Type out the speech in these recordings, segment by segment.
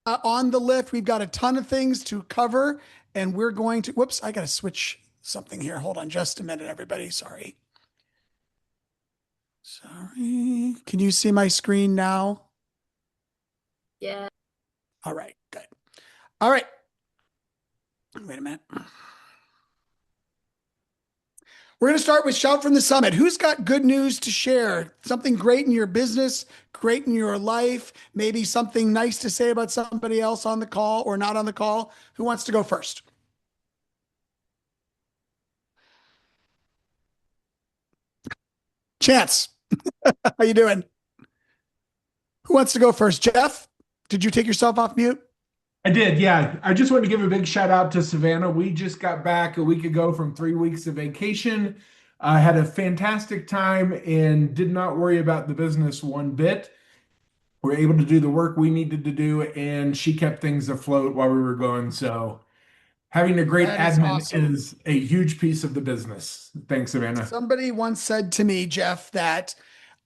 on the lift. We've got a ton of things to cover, and we're going to, whoops, I got to switch something here. Hold on just a minute, everybody. Sorry. Sorry. Can you see my screen now? Yeah. All right, good. All right. Wait a minute. We're going to start with Shout from the Summit. Who's got good news to share? Something great in your business, great in your life, maybe something nice to say about somebody else on the call or not on the call. Who wants to go first? Chance, how you doing? Who wants to go first? Jeff, did you take yourself off mute? I did, yeah. I just want to give a big shout out to Savannah. We just got back a week ago from 3 weeks of vacation. I had a fantastic time and did not worry about the business one bit. We were able to do the work we needed to do, and she kept things afloat while we were going. So having a great That is admin awesome. is a huge piece of the business. Thanks, Savannah. Somebody once said to me, Jeff, that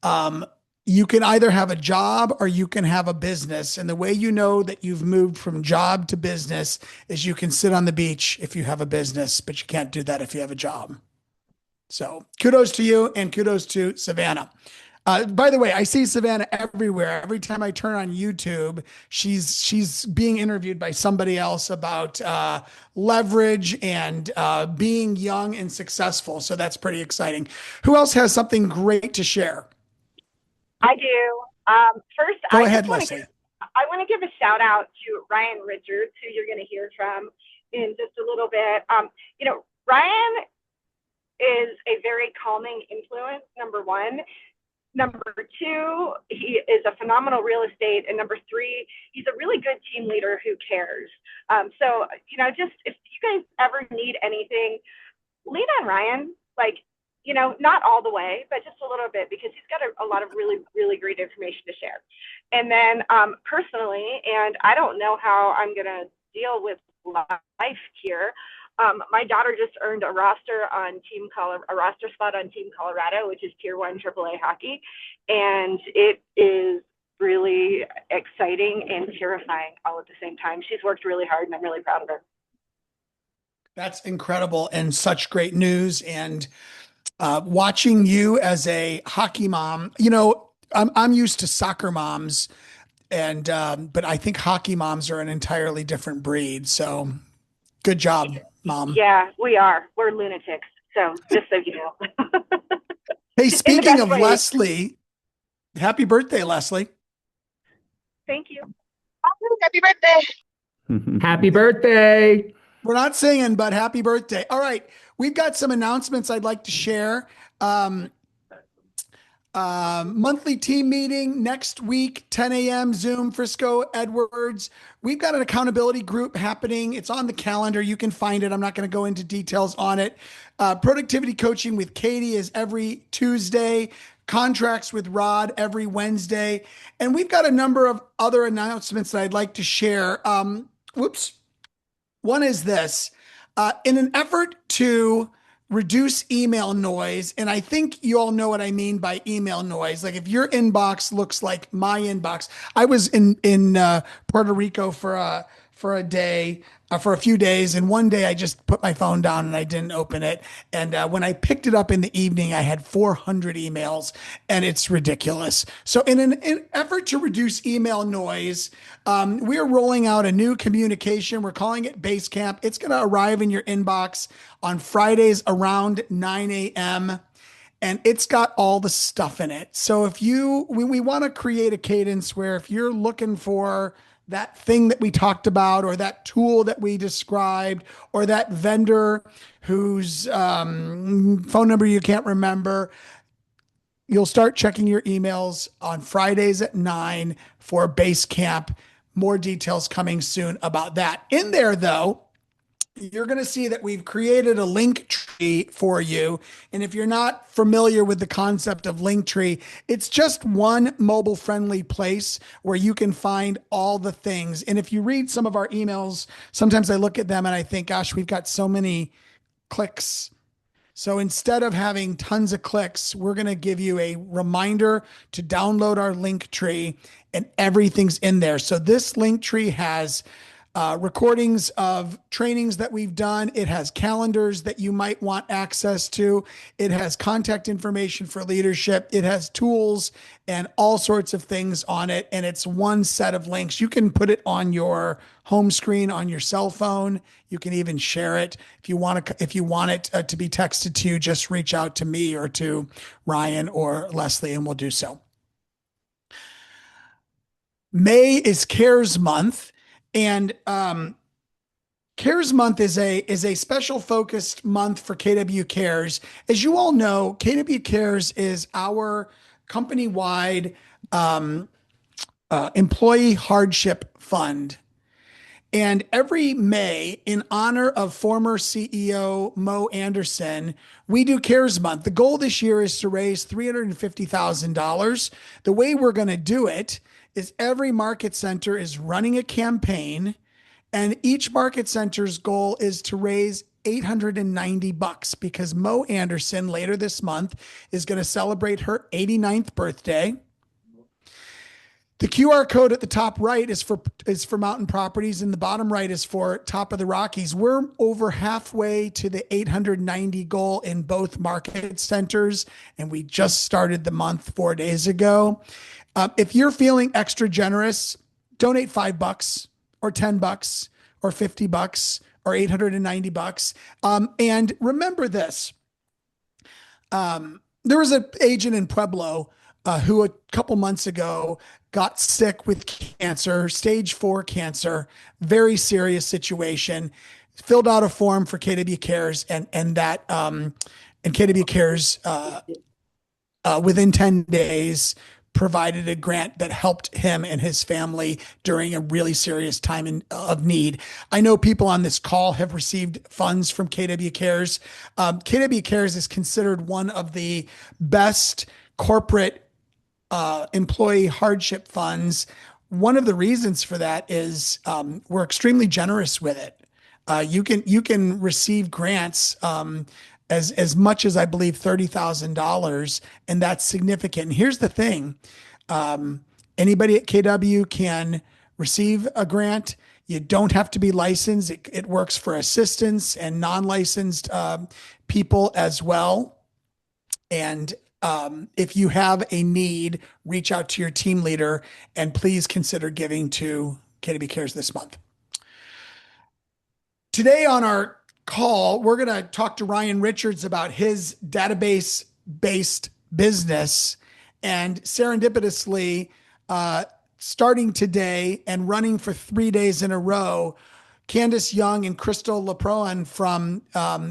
um, you can either have a job or you can have a business. And the way you know that you've moved from job to business is you can sit on the beach if you have a business, but you can't do that if you have a job. So kudos to you and kudos to Savannah. By the way, I see Savannah everywhere. Every time I turn on YouTube, she's being interviewed by somebody else about leverage and being young and successful. So that's pretty exciting. Who else has something great to share? I do. First, Go ahead, Leslie. I want to give a shout out to Ryan Richards, who you're going to hear from in just a little bit. Ryan is a very calming influence, number one. Number two, he is a phenomenal real estate. And number three, he's a really good team leader who cares. Just if you guys ever need anything, lean on Ryan. Not all the way, but just a little bit because he's got a lot of really, really great information to share. And then personally, and I don't know how I'm going to deal with life here. My daughter just earned a roster spot on Team Colorado, which is Tier 1 AAA hockey. And it is really exciting and terrifying all at the same time. She's worked really hard and I'm really proud of her. That's incredible and such great news. And watching you as a hockey mom, I'm used to soccer moms, and but I think hockey moms are an entirely different breed. So good job, mom. Yeah, we are. We're lunatics. So just so you know. Hey, In the speaking best of way. Leslie, happy birthday, Leslie. Thank you. Happy birthday. Happy birthday. We're not singing, but happy birthday. All right. We've got some announcements I'd like to share. Monthly team meeting next week, 10 a.m. Zoom, Frisco, Edwards. We've got an accountability group happening. It's on the calendar. You can find it. I'm not going to go into details on it. Productivity coaching with Katie is every Tuesday. Contracts with Rod every Wednesday. And we've got a number of other announcements that I'd like to share. Whoops. One is this. In an effort to reduce email noise, and I think you all know what I mean by email noise. Like if your inbox looks like my inbox. I was in Puerto Rico for a day, for a few days, and one day I just put my phone down and I didn't open it. And when I picked it up in the evening, I had 400 emails, and it's ridiculous. So in an effort to reduce email noise, we're rolling out a new communication. We're calling it Basecamp. It's going to arrive in your inbox on Fridays around 9 a.m. And it's got all the stuff in it. So we want to create a cadence where if you're looking for that thing that we talked about, or that tool that we described, or that vendor whose phone number you can't remember, you'll start checking your emails on Fridays at 9 for Basecamp. More details coming soon about that. In there, though, you're going to see that we've created a link tree for you. And if you're not familiar with the concept of link tree, it's just one mobile friendly place where you can find all the things. And if you read some of our emails, sometimes I look at them and I think, gosh, we've got so many clicks, So instead of having tons of clicks, we're going to give you a reminder to download our link tree, and everything's in there. So this link tree has recordings of trainings that we've done. It has calendars that you might want access to. It has contact information for leadership. It has tools and all sorts of things on it. And it's one set of links. You can put it on your home screen on your cell phone. You can even share it. If you want to, if you want it to be texted to you, just reach out to me or to Ryan or Leslie, and we'll do so. May is Cares Month. And Cares Month is a special focused month for KW Cares. As you all know, KW Cares is our company-wide employee hardship fund. And every May, in honor of former CEO Mo Anderson, we do Cares Month. The goal this year is to raise $350,000. The way we're going to do it is every market center is running a campaign, and each market center's goal is to raise $890 because Mo Anderson later this month is going to celebrate her 89th birthday. The QR code at the top right is for Mountain Properties, and the bottom right is for Top of the Rockies. We're over halfway to the 890 goal in both market centers, and we just started the month 4 days ago. If you're feeling extra generous, donate $5 or $10 or $50 or $890. And remember this. There was an agent in Pueblo who a couple months ago got sick with cancer, stage 4 cancer, very serious situation, filled out a form for KW Cares, and KW Cares within 10 days provided a grant that helped him and his family during a really serious time of need. I know people on this call have received funds from KW Cares. KW Cares is considered one of the best corporate employee hardship funds. One of the reasons for that is we're extremely generous with it. You can receive grants as much as I believe $30,000, and that's significant. And here's the thing: anybody at KW can receive a grant. You don't have to be licensed. It works for assistants and non-licensed people as well. And if you have a need, reach out to your team leader, and please consider giving to KW Cares this month. Today on our call, we're going to talk to Ryan Richards about his database-based business, and serendipitously, starting today and running for 3 days in a row, Candace Young and Crystal Leproan from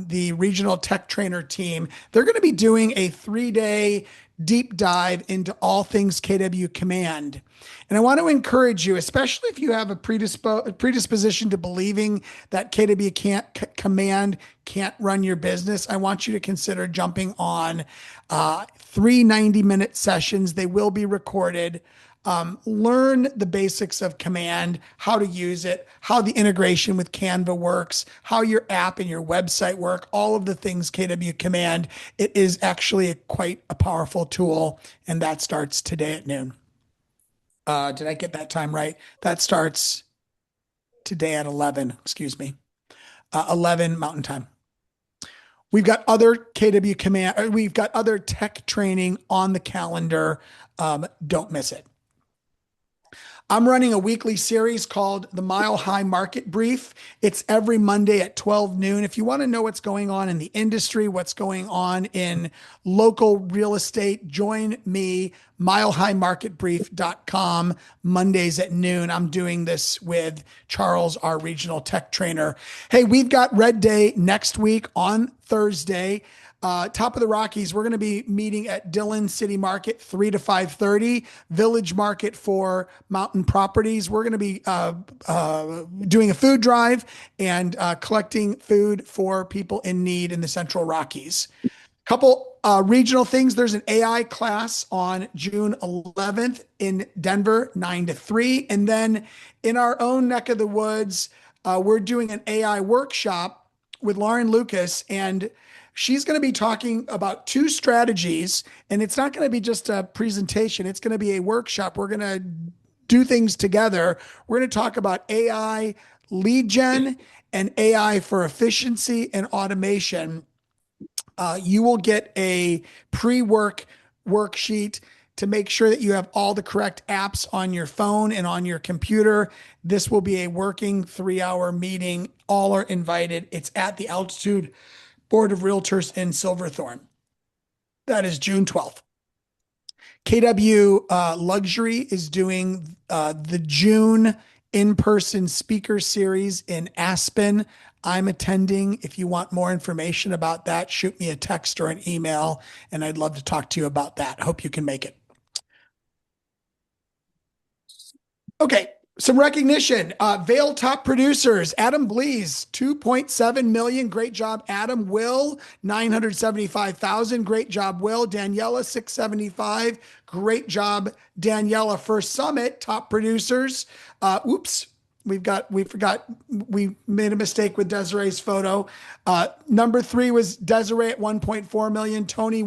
the regional tech trainer team, they're going to be doing a 3-day deep dive into all things KW Command. And I want to encourage you, especially if you have a predisposition to believing that KW Command can't run your business, I want you to consider jumping on 3 90-minute sessions. They will be recorded. Learn the basics of Command, how to use it, how the integration with Canva works, how your app and your website work, all of the things KW Command. It is actually quite a powerful tool, and that starts today at noon. Did I get that time right? That starts today at 11, 11 Mountain Time. We've got other KW Command, we've got other tech training on the calendar. Don't miss it. I'm running a weekly series called the Mile High Market Brief. It's every Monday at 12 noon. If you want to know what's going on in the industry, what's going on in local real estate, join me, milehighmarketbrief.com, Mondays at noon. I'm doing this with Charles, our regional tech trainer. Hey, we've got Red Day next week on Thursday. Top of the Rockies, we're going to be meeting at Dillon City Market 3 to 5:30, Village Market for Mountain Properties. We're going to be doing a food drive and collecting food for people in need in the Central Rockies. Couple regional things. There's an AI class on June 11th in Denver, 9 to 3. And then in our own neck of the woods, we're doing an AI workshop with Lauren Lucas, and she's going to be talking about two strategies. And it's not going to be just a presentation, it's going to be a workshop. We're going to do things together. We're going to talk about AI lead gen and AI for efficiency and automation. You will get a pre-work worksheet to make sure that you have all the correct apps on your phone and on your computer. This will be a working 3-hour meeting. All are invited. It's at the Altitude Board of Realtors in Silverthorne. That is June 12th. KW Luxury is doing the June in-person speaker series in Aspen. I'm attending. If you want more information about that, shoot me a text or an email, and I'd love to talk to you about that. Hope you can make it. Okay, some recognition. Vail top producers, Adam Blees, 2.7 million. Great job, Adam. Will, 975,000. Great job, Will. Daniela, 675. Great job, Daniela. First Summit, top producers. Oops. We made a mistake with Desiree's photo. Number 3 was Desiree at 1.4 million, Tony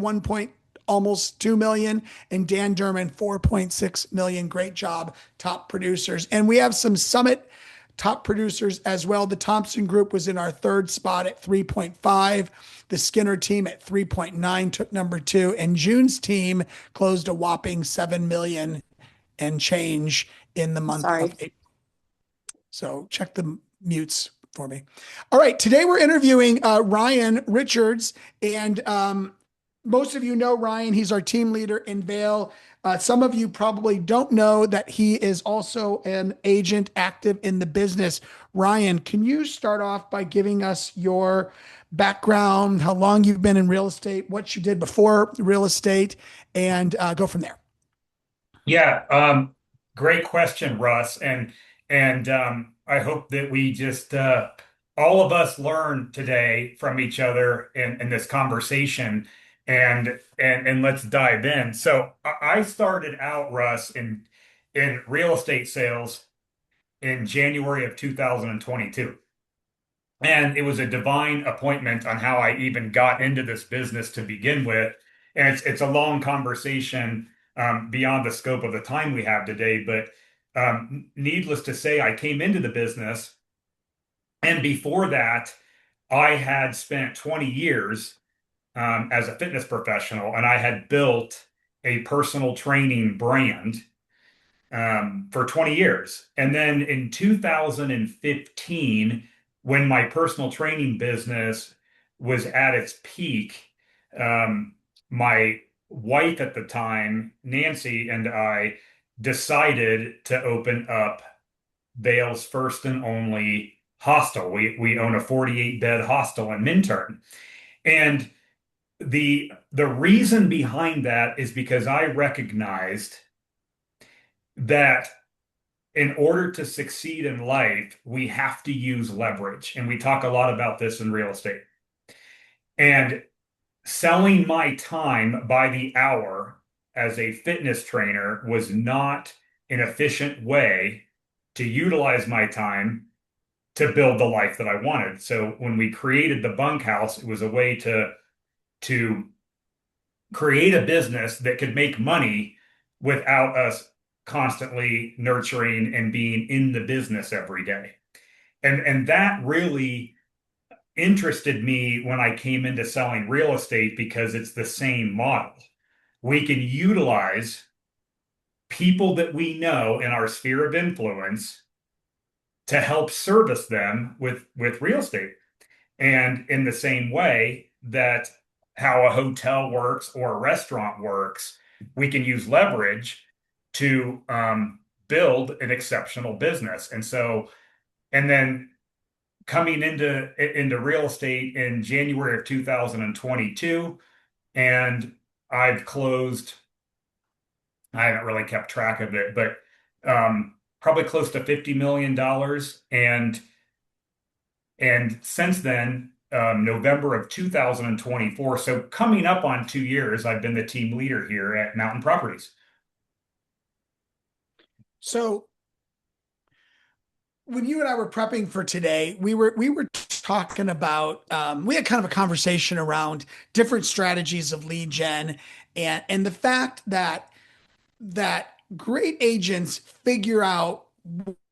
almost 2 million, and Dan Derman 4.6 million. Great job, top producers. And we have some Summit top producers as well. The Thompson Group was in our third spot at 3.5. The Skinner team at 3.9 took number 2, and June's team closed a whopping 7 million and change in the month of April. So check the mutes for me. All right. Today we're interviewing Ryan Richards, and most of you know Ryan. He's our team leader in Vail. Some of you probably don't know that he is also an agent active in the business. Ryan, can you start off by giving us your background, how long you've been in real estate, what you did before real estate, and go from there? Yeah, great question, Russ. And I hope that we just all of us learn today from each other in this conversation, and let's dive in. So I started out, Russ, in real estate sales in January of 2022. And it was a divine appointment on how I even got into this business to begin with. And it's a long conversation beyond the scope of the time we have today. But needless to say, I came into the business. And before that, I had spent 20 years as a fitness professional, and I had built a personal training brand for 20 years. And then in 2015, when my personal training business was at its peak, my wife at the time, Nancy, and I decided to open up Vail's first and only hostel. We own a 48-bed hostel in Minturn. And the reason behind that is because I recognized that in order to succeed in life, we have to use leverage. And we talk a lot about this in real estate. And selling my time by the hour as a fitness trainer was not an efficient way to utilize my time to build the life that I wanted. So when we created the bunkhouse, it was a way to create a business that could make money without us constantly nurturing and being in the business every day. And that really interested me when I came into selling real estate, because it's the same model. We can utilize people that we know in our sphere of influence to help service them with real estate. And in the same way that how a hotel works or a restaurant works, we can use leverage to build an exceptional business. And then coming into real estate in January of 2022, and I've closed, I haven't really kept track of it, but probably close to $50 million. And since then, November of 2024, so coming up on 2 years, I've been the team leader here at Mountain Properties. So when you and I were prepping for today, we were talking about, we had kind of a conversation around different strategies of lead gen and the fact that great agents figure out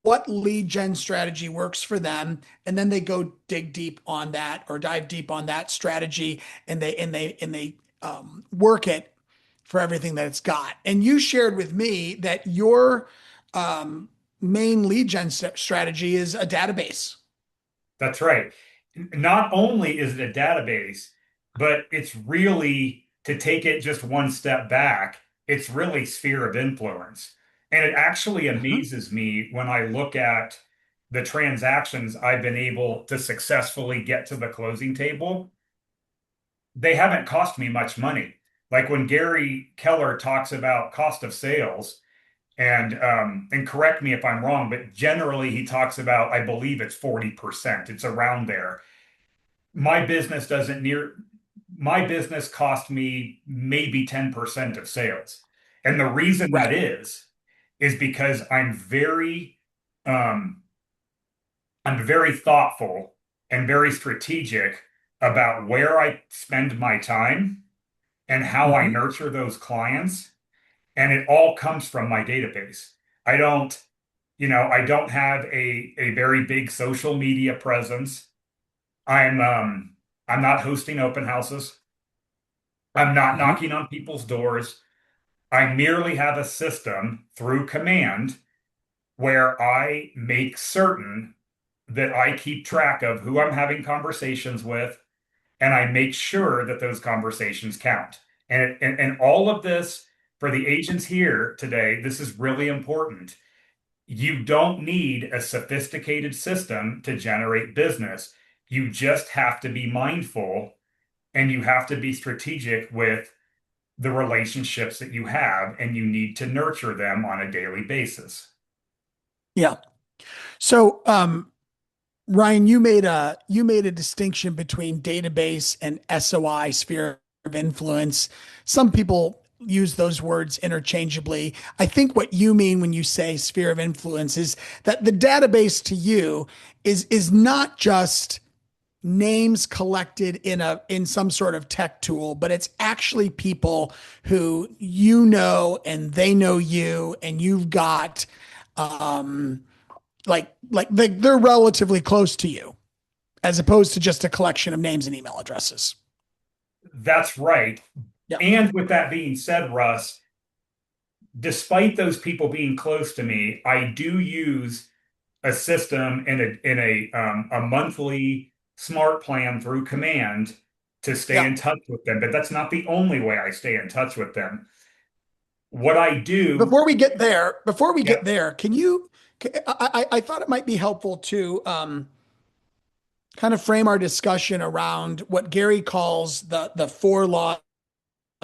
what lead gen strategy works for them, and then they go dig deep on that or dive deep on that strategy, and they work it for everything that it's got. And you shared with me that your um, main lead gen strategy is a database. That's right. Not only is it a database, but it's really, to take it just one step back, it's really sphere of influence. And it actually Mhm. amazes me when I look at the transactions I've been able to successfully get to the closing table. They haven't cost me much money. Like when Gary Keller talks about cost of sales, and correct me if I'm wrong, but generally he talks about, I believe it's 40%. It's around there. My business doesn't near My business cost me maybe 10% of sales. And the reason that Right. is because um I'm very thoughtful and very strategic about where I spend my time and how I Mhm. nurture those clients. And it all comes from my database. I don't, I don't have a very big social media presence. I'm um I'm not hosting open houses. I'm not Mhm. knocking on people's doors. I merely have a system through command where I make certain that I keep track of who I'm having conversations with, and I make sure that those conversations count. And all of this, for the agents here today, this is really important. You don't need a sophisticated system to generate business. You just have to be mindful, and you have to be strategic with the relationships that you have, and you need to nurture them on a daily basis. Yeah. So, Ryan, you made a distinction between database and SOI, sphere of influence. Some people use those words interchangeably. I think what you mean when you say sphere of influence is that the database to you is not just names collected in some sort of tech tool, but it's actually people who you know and they know you, and you've got um like they're relatively close to you as opposed to just a collection of names and email addresses. That's right. Yeah. And with that being said, Russ, despite those people being close to me, I do use a system in a monthly smart plan through command to stay Yeah. in touch with them. But that's not the only way I stay in touch with them. What I do, Before we yeah, get there, can you I thought it might be helpful to kind of frame our discussion around what Gary calls the four laws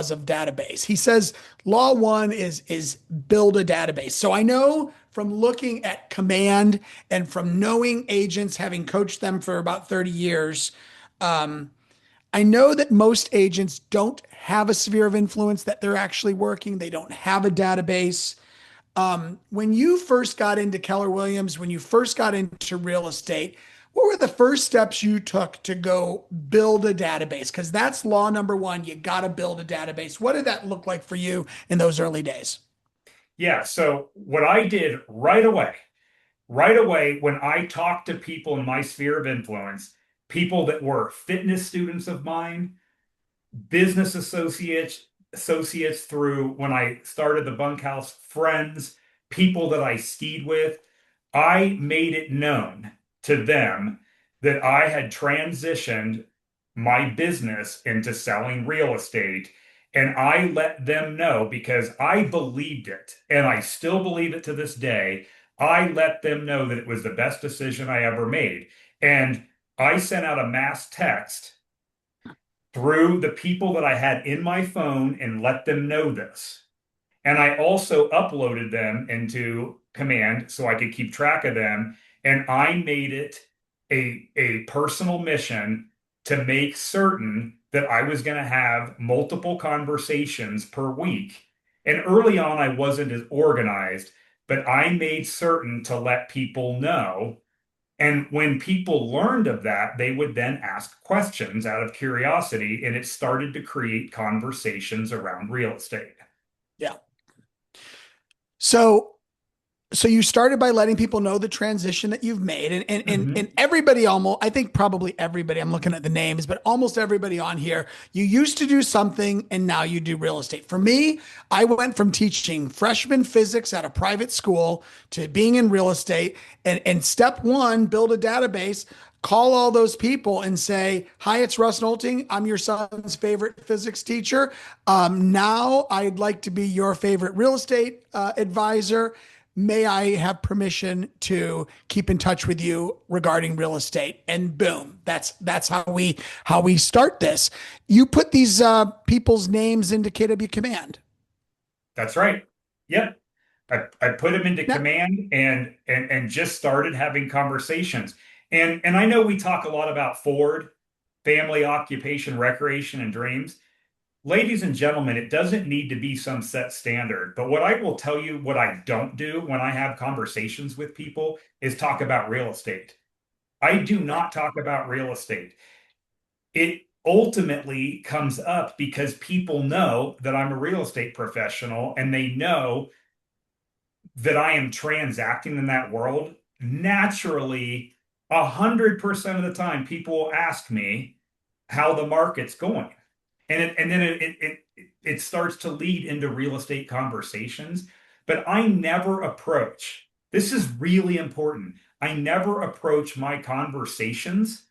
of database. He says law one is build a database. So I know from looking at command and from knowing agents, having coached them for about 30 years, um, I know that most agents don't have a sphere of influence that they're actually working. They don't have a database. When you first got into Keller Williams, when you first got into real estate, what were the first steps you took to go build a database? Because that's law number one. You got to build a database. What did that look like for you in those early days? yeah. So what I did right away, when I talked to people in my sphere of influence, people that were fitness students of mine, business associates through when I started the bunkhouse, friends, people that I skied with, I made it known to them that I had transitioned my business into selling real estate. And I let them know because I believed it, and I still believe it to this day. I let them know that it was the best decision I ever made. And I sent out a mass text through the people that I had in my phone and let them know this. And I also uploaded them into Command so I could keep track of them. And I made it a personal mission to make certain that I was going to have multiple conversations per week. And early on, I wasn't as organized, but I made certain to let people know, And when people learned of that, they would then ask questions out of curiosity, and it started to create conversations around real estate. Yeah. So so you started by letting people know the transition that you've made, and Mhm. everybody, almost, I think probably everybody, I'm looking at the names, but almost everybody on here, you used to do something and now you do real estate. For me, I went from teaching freshman physics at a private school to being in real estate. And step one, build a database. Call all those people and say, "Hi, it's Russ Nolting. I'm your son's favorite physics teacher. Now I'd like to be your favorite real estate advisor. May I have permission to keep in touch with you regarding real estate?" And boom, that's how we start this. You put these people's names into KW Command. That's right. Yep. I put them into Now, command and just started having conversations. And I know we talk a lot about Ford, family, occupation, recreation, and dreams. Ladies and gentlemen, it doesn't need to be some set standard. But what I will tell you, what I don't do when I have conversations with people is talk about real estate. I do right. not talk about real estate. It ultimately comes up because people know that I'm a real estate professional and they know that I am transacting in that world. Naturally, 100% of the time, people will ask me how the market's going. And then it starts to lead into real estate conversations. But I never approach, this is really important. I never approach my conversations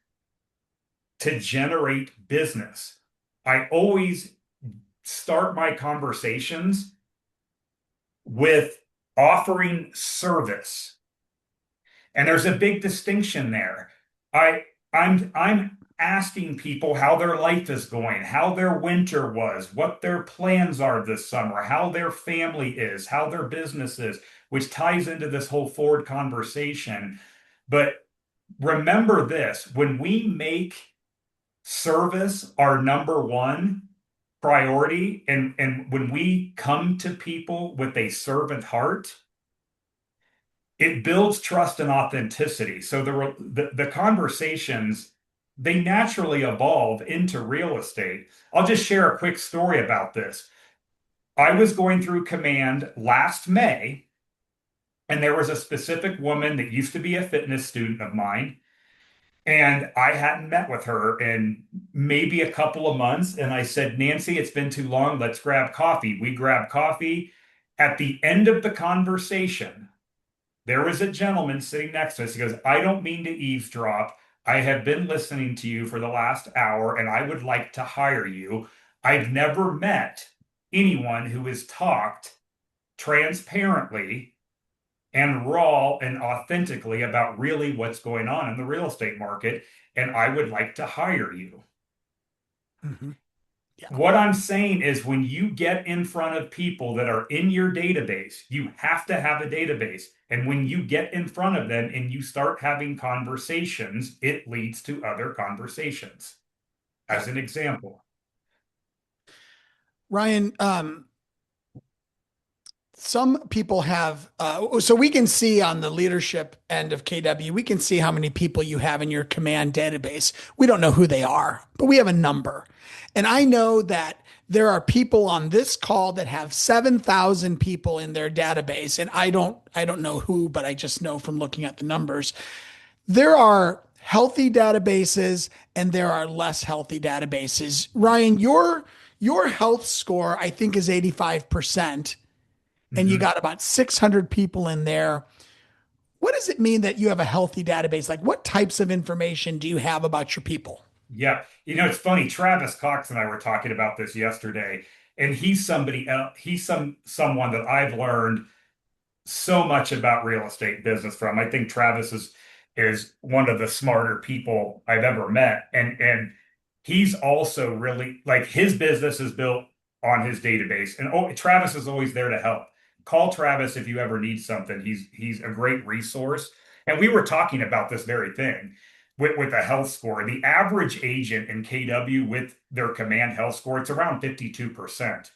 to generate business. I always start my conversations with offering service. And there's a big distinction there. I I'm asking people how their life is going, how their winter was, what their plans are this summer, how their family is, how their business is, which ties into this whole Ford conversation. But remember this, when we make service our number one priority, and when we come to people with a servant heart, it builds trust and authenticity. So the conversations, they naturally evolve into real estate. I'll just share a quick story about this. I was going through command last May, and there was a specific woman that used to be a fitness student of mine, and I hadn't met with her in maybe a couple of months. And I said, "Nancy, it's been too long. Let's grab coffee." We grabbed coffee. At the end of the conversation, there was a gentleman sitting next to us. He goes, "I don't mean to eavesdrop. I have been listening to you for the last hour and I would like to hire you. I've never met anyone who has talked transparently and raw and authentically about really what's going on in the real estate market. And I would like to hire you." Mhm. Yeah. What I'm saying is, when you get in front of people that are in your database, you have to have a database. And when you get in front of them and you start having conversations, it leads to other conversations. Yeah. As an example. Ryan, some people have, so we can see on the leadership end of KW, we can see how many people you have in your command database. We don't know who they are, but we have a number. And I know that there are people on this call that have 7,000 people in their database. And I don't know who, but I just know from looking at the numbers. There are healthy databases and there are less healthy databases. Ryan, your health score, I think, is 85%, and you Mhm. got about 600 people in there. What does it mean that you have a healthy database? Like, what types of information do you have about your people? Yeah. It's funny. Travis Cox and I were talking about this yesterday, and he's somebody else, he's someone that I've learned so much about real estate business from. I think Travis is one of the smarter people I've ever met. And he's also really, like, his business is built on his database. And Travis is always there to help. Call Travis if you ever need something. He's a great resource. And we were talking about this very thing with the health score. The average agent in KW with their command health score, it's around 52%.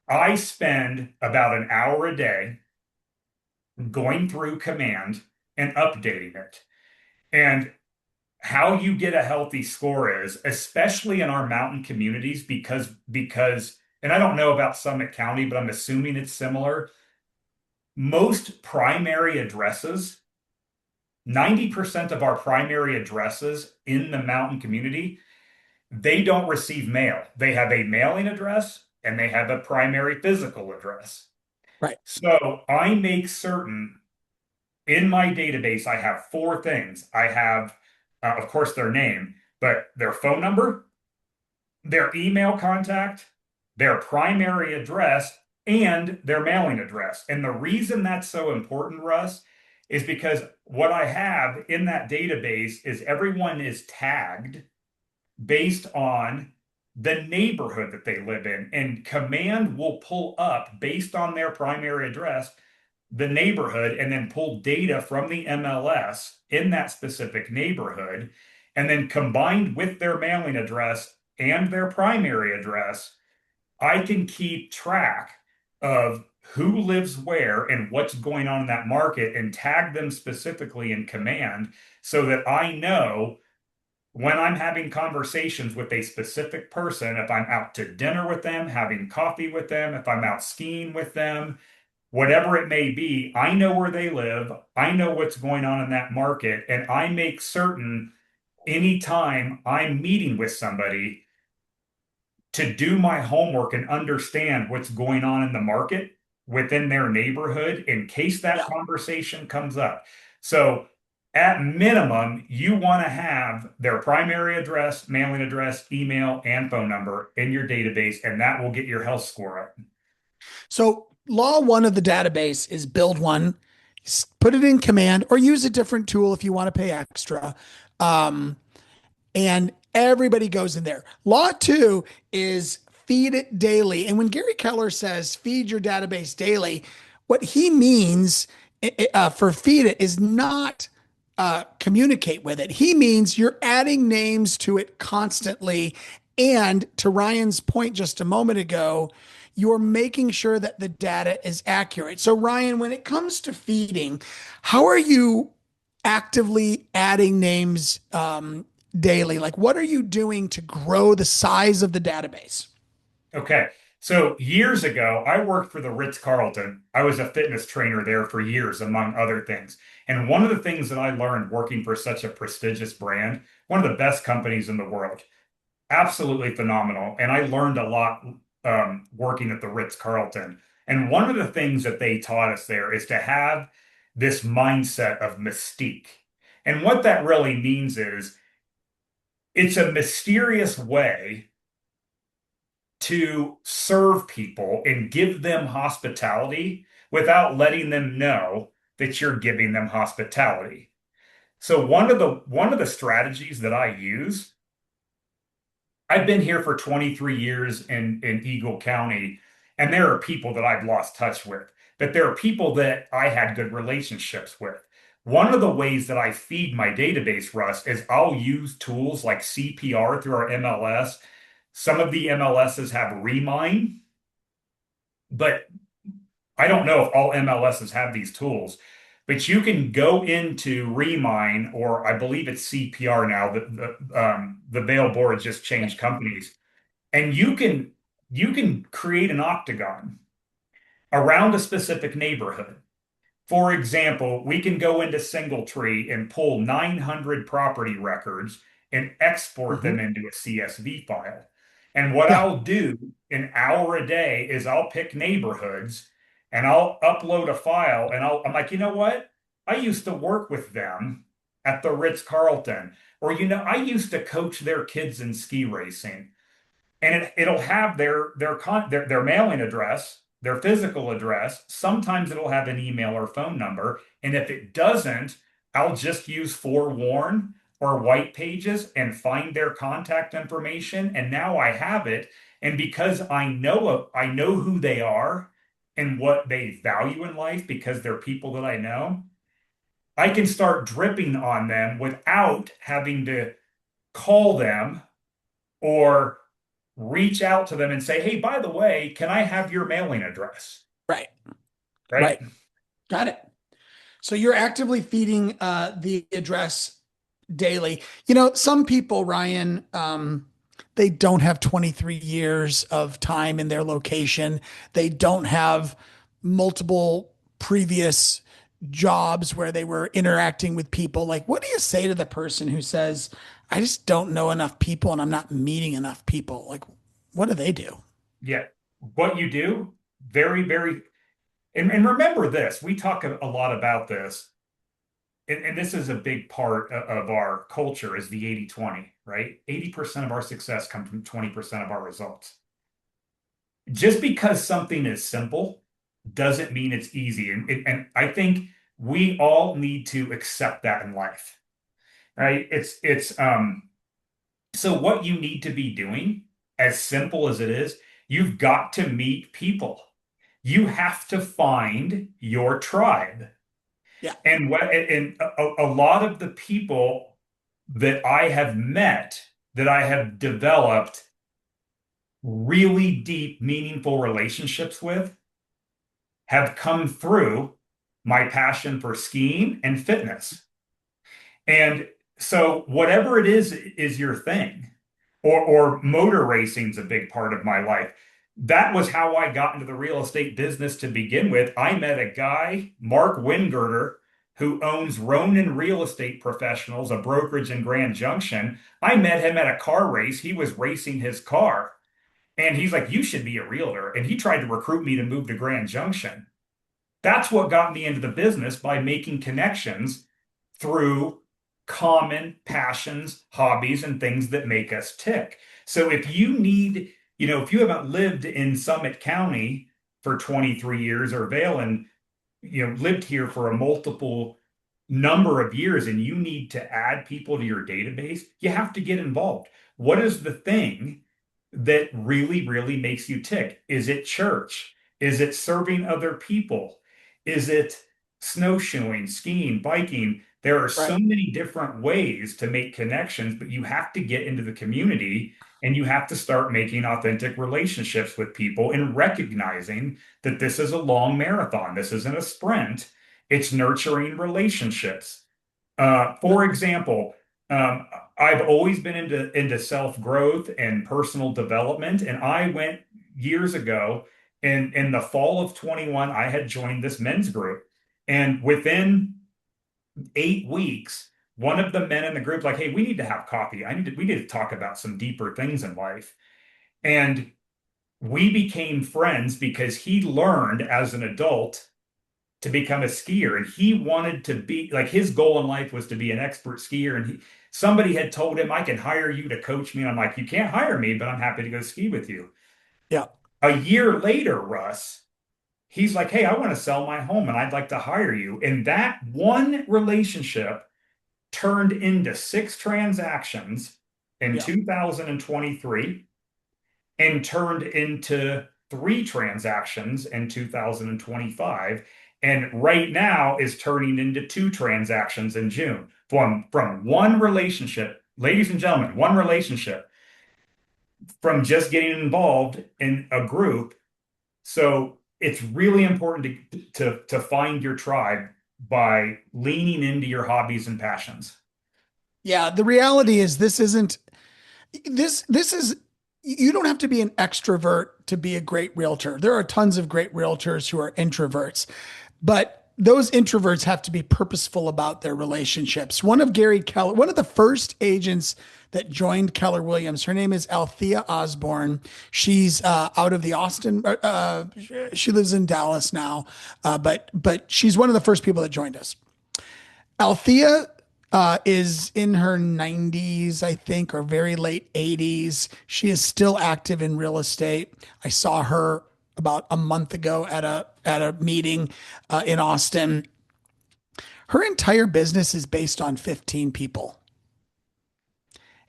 I spend about an hour a day going through command and updating it. And how you get a healthy score is, especially in our mountain communities, because and I don't know about Summit County, but I'm assuming it's similar. Most primary addresses, 90% of our primary addresses in the mountain community, they don't receive mail. They have a mailing address and they have a primary physical address. Right. So I make certain in my database, I have four things. I have, of course, their name, but their phone number, their email contact, their primary address, and their mailing address. And the reason that's so important, Russ, is because what I have in that database is everyone is tagged based on the neighborhood that they live in. And Command will pull up based on their primary address the neighborhood and then pull data from the MLS in that specific neighborhood. And then combined with their mailing address and their primary address, I can keep track of who lives where and what's going on in that market and tag them specifically in Command so that I know when I'm having conversations with a specific person, if I'm out to dinner with them, having coffee with them, if I'm out skiing with them, whatever it may be, I know where they live. I know what's going on in that market. And I make certain anytime I'm meeting with somebody to do my homework and understand what's going on in the market within their neighborhood in case that Yeah. conversation comes up. So, at minimum, you want to have their primary address, mailing address, email, and phone number in your database, and that will get your health score up. So law one of the database is build one, put it in Command, or use a different tool if you want to pay extra. Um, and everybody goes in there. Law two is feed it daily. And when Gary Keller says feed your database daily, what he means for feed it is not communicate with it. He means you're adding names to it constantly. And to Ryan's point just a moment ago, you're making sure that the data is accurate. So, Ryan, when it comes to feeding, how are you actively adding names daily? Like, what are you doing to grow the size of the database? Okay. So years ago, I worked for the Ritz-Carlton. I was a fitness trainer there for years, among other things. And one of the things that I learned working for such a prestigious brand, one of the best companies in the world, absolutely phenomenal. And I learned a lot working at the Ritz-Carlton. And one of the things that they taught us there is to have this mindset of mystique. And what that really means is it's a mysterious way to serve people and give them hospitality without letting them know that you're giving them hospitality. So one of the strategies that I use, I've been here for 23 years in Eagle County, and there are people that I've lost touch with, but there are people that I had good relationships with. One of the ways that I feed my database, Russ, is I'll use tools like CPR through our MLS. Some of the MLSs have Remind, but I don't know if all MLSs have these tools. But you can go into Remind, or I believe it's CPR now. The bail board just changed companies, and you can create an octagon around a specific neighborhood. For example, we can go into Singletree and pull 900 property records and export them Mhm. into a CSV file. And what Yeah, I'll do an hour a day is I'll pick neighborhoods and I'll upload a file and I'm like, you know what? I used to work with them at the Ritz-Carlton, or I used to coach their kids in ski racing, and it'll have their mailing address, their physical address. Sometimes it'll have an email or phone number, and if it doesn't, I'll just use Forewarn or White Pages and find their contact information, and now I have it. And because I know who they are and what they value in life because they're people that I know, I can start dripping on them without having to call them or reach out to them and say, hey, by the way, can I have your mailing address? right, Right? right. Got it. So you're actively feeding the address daily. Some people, Ryan, they don't have 23 years of time in their location. They don't have multiple previous jobs where they were interacting with people. Like, what do you say to the person who says, I just don't know enough people and I'm not meeting enough people? Like, what do they do? Yeah. What you do, very, very, and remember this, we talk a lot about this, and this is a big part of our culture is the 80-20, right? 80% of our success comes from 20% of our results. Just because something is simple doesn't mean it's easy. And I think we all need to accept that in life, right? So what you need to be doing, as simple as it is, you've got to meet people. You have to find your tribe. Yeah. And a lot of the people that I have met, that I have developed really deep, meaningful relationships with, have come through my passion for skiing and fitness. And so whatever it is your thing, or motor racing's a big part of my life. That was how I got into the real estate business to begin with. I met a guy, Mark Wingirter, who owns Ronan Real Estate Professionals, a brokerage in Grand Junction. I met him at a car race. He was racing his car. And he's like, you should be a realtor. And he tried to recruit me to move to Grand Junction. That's what got me into the business, by making connections through common passions, hobbies, and things that make us tick. So if you haven't lived in Summit County for 23 years, or Vail, and lived here for a multiple number of years, and you need to add people to your database, you have to get involved. What is the thing that really, really makes you tick? Is it church? Is it serving other people? Is it snowshoeing, skiing, biking? There are Right. so many different ways to make connections, but you have to get into the community, and you have to start making authentic relationships with people, and recognizing that this is a long marathon. This isn't a sprint. It's nurturing relationships. For example, um, I've always been into self-growth and personal development, and I went years ago in the fall of 21, I had joined this men's group. And within 8 weeks, one of the men in the group, like, hey, we need to have coffee. We need to talk about some deeper things in life. And we became friends because he learned as an adult to become a skier, and he wanted to be like, his goal in life was to be an expert skier. And somebody had told him, I can hire you to coach me. And I'm like, you can't hire me, but I'm happy to go ski with you. Yeah. A year later, Russ, he's like, hey, I want to sell my home and I'd like to hire you. And that one relationship turned into 6 transactions in Yeah. 2023, and turned into 3 transactions in 2025. And right now is turning into 2 transactions in June, from one relationship, ladies and gentlemen, one relationship, from just getting involved in a group. So it's really important to find your tribe by leaning into your hobbies and passions. Yeah. The reality is this is you don't have to be an extrovert to be a great realtor. There are tons of great realtors who are introverts, but those introverts have to be purposeful about their relationships. One of the first agents that joined Keller Williams, her name is Althea Osborne. She's out of the Austin. She lives in Dallas now, but she's one of the first people that joined us. Althea is in her 90s, I think, or very late 80s. She is still active in real estate. I saw her about a month ago at a meeting in Austin. Her entire business is based on 15 people.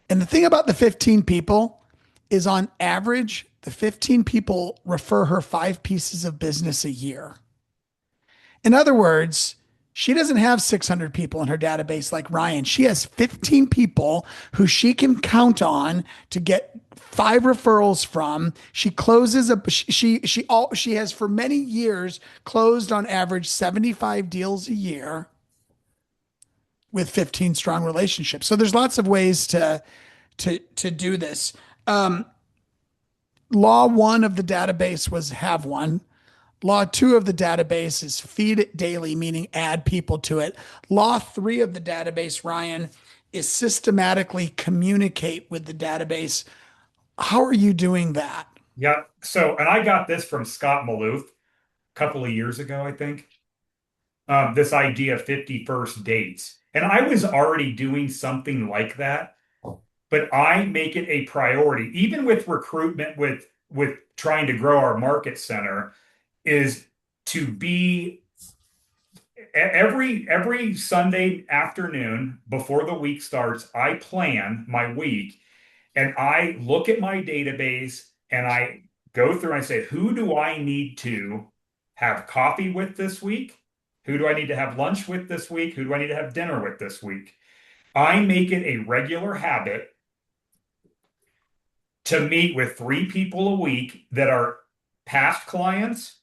And the thing about the 15 people is, on average, the 15 people refer her 5 pieces of business a year. In other words, she doesn't have 600 people in her database like Ryan. She has 15 people who she can count on to get 5 referrals from. She closes a she has for many years closed on average 75 deals a year. with 15 strong relationships. So there's lots of ways to do this. Um, Law one of the database was have one. Law two of the database is feed it daily, meaning add people to it. Law three of the database, Ryan, is systematically communicate with the database. How are you doing that? Yeah. So, and I got this from Scott Maloof a couple of years ago, I think. This idea of 51st dates. And I was already doing something like that, but I make it a priority, even with recruitment, with trying to grow our market center, is to be every Sunday afternoon before the week starts, I plan my week and I look at my database and I go through and I say, who do I need to have coffee with this week? Who do I need to have lunch with this week? Who do I need to have dinner with this week? I make it a regular habit to meet with 3 people a week that are past clients,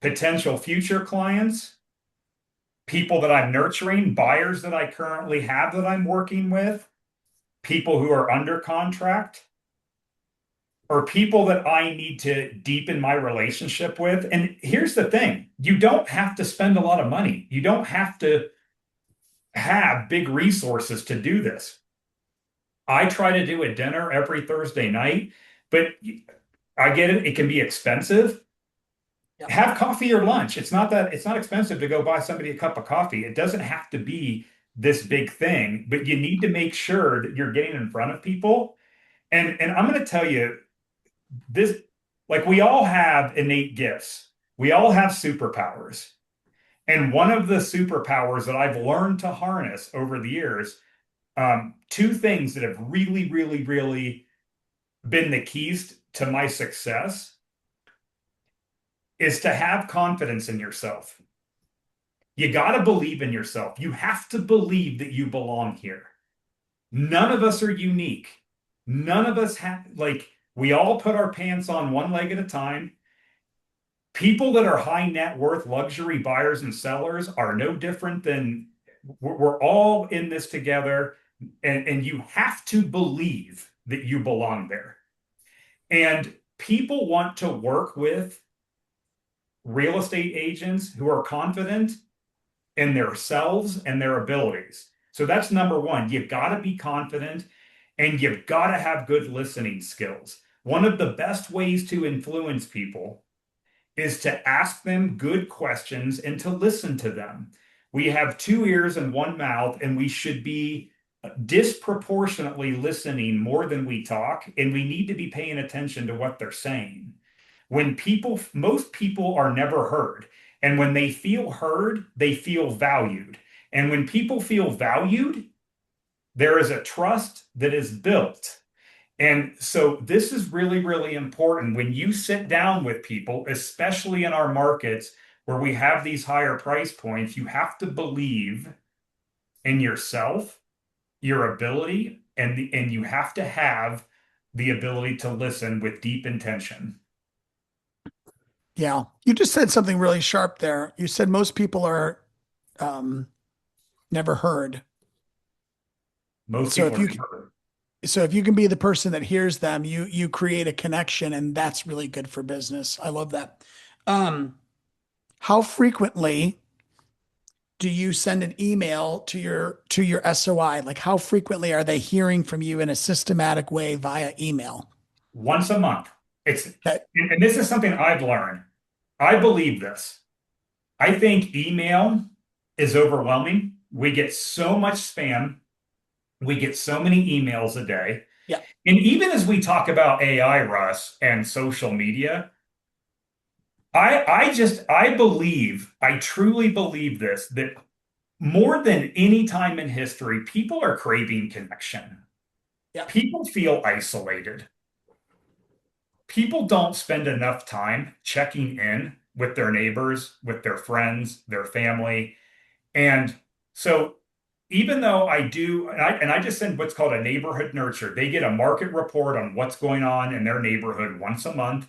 potential future clients, people that I'm nurturing, buyers that I currently have that I'm working with, people who are under contract, or people that I need to deepen my relationship with. And here's the thing, you don't have to spend a lot of money. You don't have to have big resources to do this. I try to do a dinner every Thursday night, but I get it, it can be expensive. Yep. Have coffee or lunch. It's not expensive to go buy somebody a cup of coffee. It doesn't have to be this big thing, but you need to make sure that you're getting in front of people. And I'm going to tell you this, like we all have innate gifts. We all have superpowers. And one of the superpowers that I've learned to harness over the years, two things that have really, really, really been the keys to my success is to have confidence in yourself. You got to believe in yourself. You have to believe that you belong here. None of us are unique. None of us have, like, we all put our pants on one leg at a time. People that are high net worth luxury buyers and sellers are no different than we're all in this together. And you have to believe that you belong there. And people want to work with real estate agents who are confident in themselves and their abilities. So that's number one. You've got to be confident and you've got to have good listening skills. One of the best ways to influence people is to ask them good questions and to listen to them. We have 2 ears and 1 mouth, and we should be disproportionately listening more than we talk, and we need to be paying attention to what they're saying. Most people are never heard. And when they feel heard, they feel valued. And when people feel valued, there is a trust that is built. And so this is really, really important when you sit down with people, especially in our markets where we have these higher price points, you have to believe in yourself, your ability, and you have to have the ability to listen with deep intention. Yeah. You just said something really sharp there. You said most people are um, never heard. Most So people if you are never. so if you can be the person that hears them, you create a connection, and that's really good for business. I love that. Um, how frequently do you send an email to your SOI? Like how frequently are they hearing from you in a systematic way via email? Once a month. It's Okay. and this is something I've learned. I believe this. I think email is overwhelming. We get so much spam. We get so many emails a day. Yeah. And even as we talk about AI, Russ, and social media, I truly believe this, that more than any time in history, people are craving connection. Yeah. People feel isolated. People don't spend enough time checking in with their neighbors, with their friends, their family. And so even though I do, and I just send what's called a neighborhood nurture, they get a market report on what's going on in their neighborhood once a month.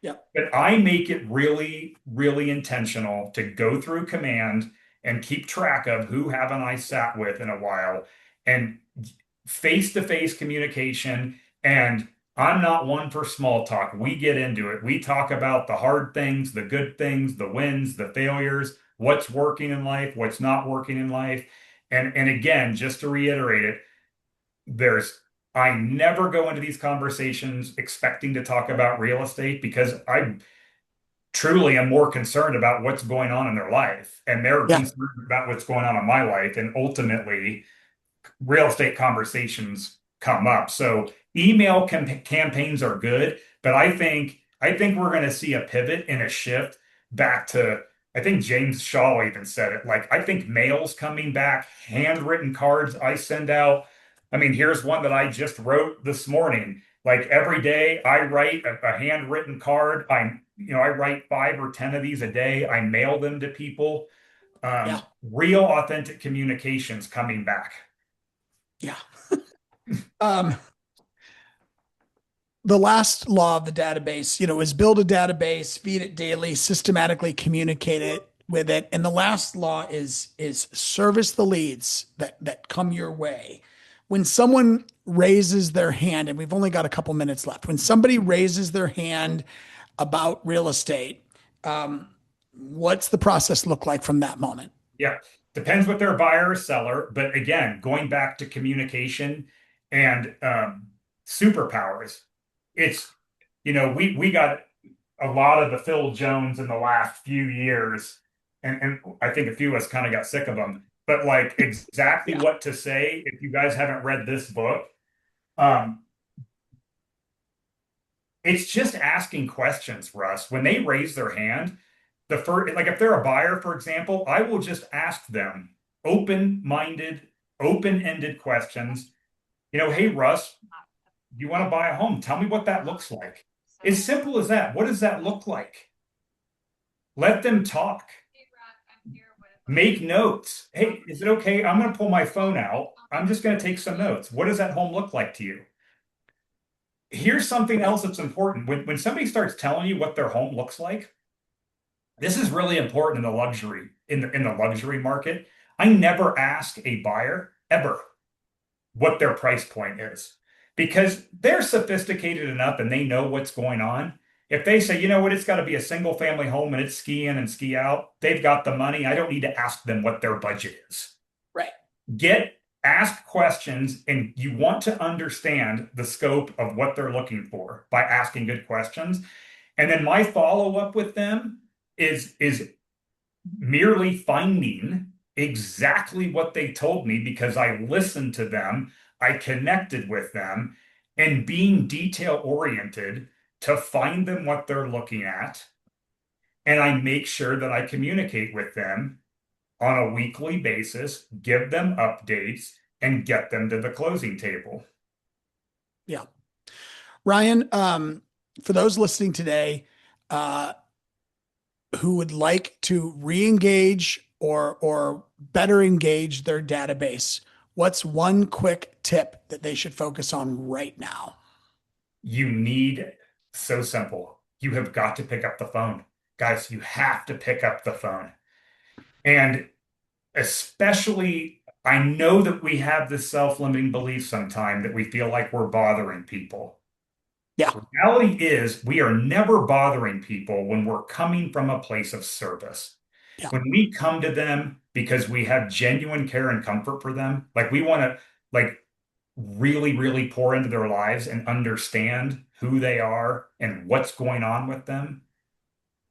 Yeah. But I make it really, really intentional to go through command and keep track of who haven't I sat with in a while, and face-to-face communication. And I'm not one for small talk. We get into it. We talk about the hard things, the good things, the wins, the failures, what's working in life, what's not working in life. And again, just to reiterate it, there's I never go into these conversations expecting to talk about real estate, because I truly am more concerned about what's going on in their life, and they're Yeah. concerned about what's going on in my life. And ultimately, real estate conversations come up. So email campaigns are good, but I think we're going to see a pivot and a shift back to, I think James Shaw even said it. Like, I think mail's coming back, handwritten cards I send out. I mean, here's one that I just wrote this morning. Like, every day I write a handwritten card. I write 5 or 10 of these a day. I mail them to people. Yeah. Real authentic communications coming back. Yeah. Um, the last law of the database, is build a database, feed it daily, systematically communicate it with it. And the last law is service the leads that come your way. When someone raises their hand, and we've only got a couple minutes left, when somebody raises their hand about real estate, what's the process look like from that moment? Yeah. Depends what they're buyer or seller. But again, going back to communication and superpowers, it's, we got a lot of the Phil Jones in the last few years, and I think a few of us kind of got sick of them. But like, exactly Yeah. what to say, if you guys haven't read this book, um, it's just asking questions, Russ. When they raise their hand, the first, like if they're a buyer, for example, I will just ask them open-minded, open-ended questions. Hey, Russ, you want to buy a home? Tell me what that looks like. As simple as that. What does that look like? Let them talk. Make notes. Hey, is it okay? I'm going to pull my phone out. I'm just going to take some notes. What does that home look like to you? Here's something else that's important. When somebody starts telling you what their home looks like, this is really important in the luxury market. I never ask a buyer ever what their price point is, because they're sophisticated enough and they know what's going on. If they say, you know what, it's got to be a single family home and it's ski in and ski out, they've got the money. I don't need to ask them what their budget is. Right. Ask questions, and you want to understand the scope of what they're looking for by asking good questions. And then my follow-up with them is merely finding exactly what they told me, because I listened to them, I connected with them, and being detail oriented to find them what they're looking at. And I make sure that I communicate with them on a weekly basis, give them updates, and get them to the closing table. Yeah. Ryan, for those listening today, who would like to re-engage or better engage their database, what's one quick tip that they should focus on right now? So simple. You have got to pick up the phone. Guys, you have to pick up the phone. And especially, I know that we have this self-limiting belief sometimes that we feel like we're bothering people. Yeah. The reality is, we are never bothering people when we're coming from a place of service. Yeah. When we come to them because we have genuine care and comfort for them, like we want to like really, really pour into their lives and understand who they are and what's going on with them,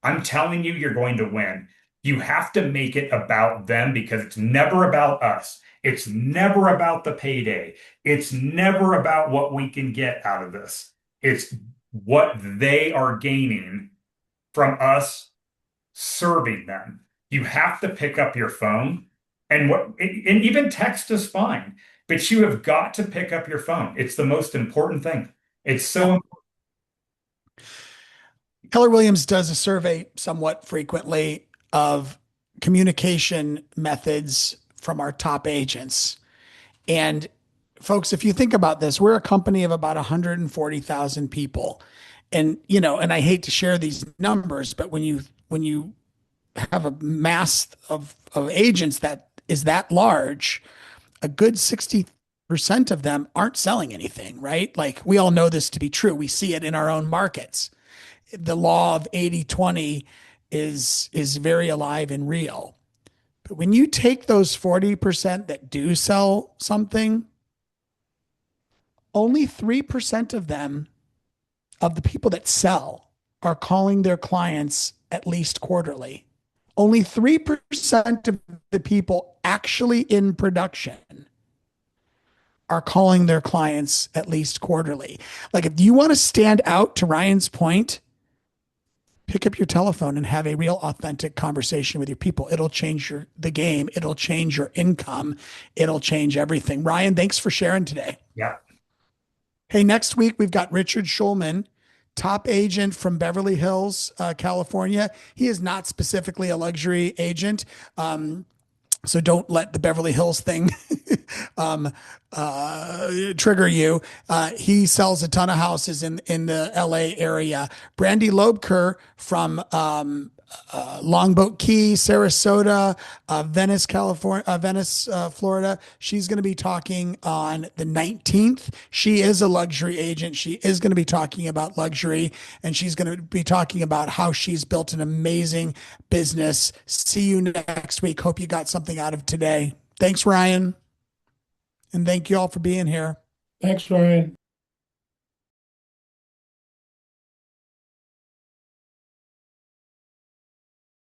I'm telling you, you're going to win. You have to make it about them, because it's never about us. It's never about the payday. It's never about what we can get out of this. It's what they are gaining from us serving them. You have to pick up your phone, and even text is fine, but you have got to pick up your phone. It's the most important thing. It's so important. Keller Williams does a survey somewhat frequently of communication methods from our top agents. And folks, if you think about this, we're a company of about 140,000 people. And, and I hate to share these numbers, but when you have a mass of agents that is that large, a good 60% of them aren't selling anything, right? Like we all know this to be true. We see it in our own markets. The law of 80/20 is very alive and real. But when you take those 40% that do sell something, only 3% of them, of the people that sell, are calling their clients at least quarterly. Only 3% of the people actually in production are calling their clients at least quarterly. Like if you want to stand out, to Ryan's point, pick up your telephone and have a real authentic conversation with your people. It'll change the game. It'll change your income. It'll change everything. Ryan, thanks for sharing today. Yeah. Hey, next week we've got Richard Schulman, top agent from Beverly Hills, California. He is not specifically a luxury agent. So don't let the Beverly Hills thing trigger you. He sells a ton of houses in the LA area. Brandy Lobker from Longboat Key, Sarasota, Venice, California, Florida. She's going to be talking on the 19th. She is a luxury agent. She is going to be talking about luxury, and she's going to be talking about how she's built an amazing business. See you next week. Hope you got something out of today. Thanks, Ryan. And thank you all for being here. Thanks, Ryan.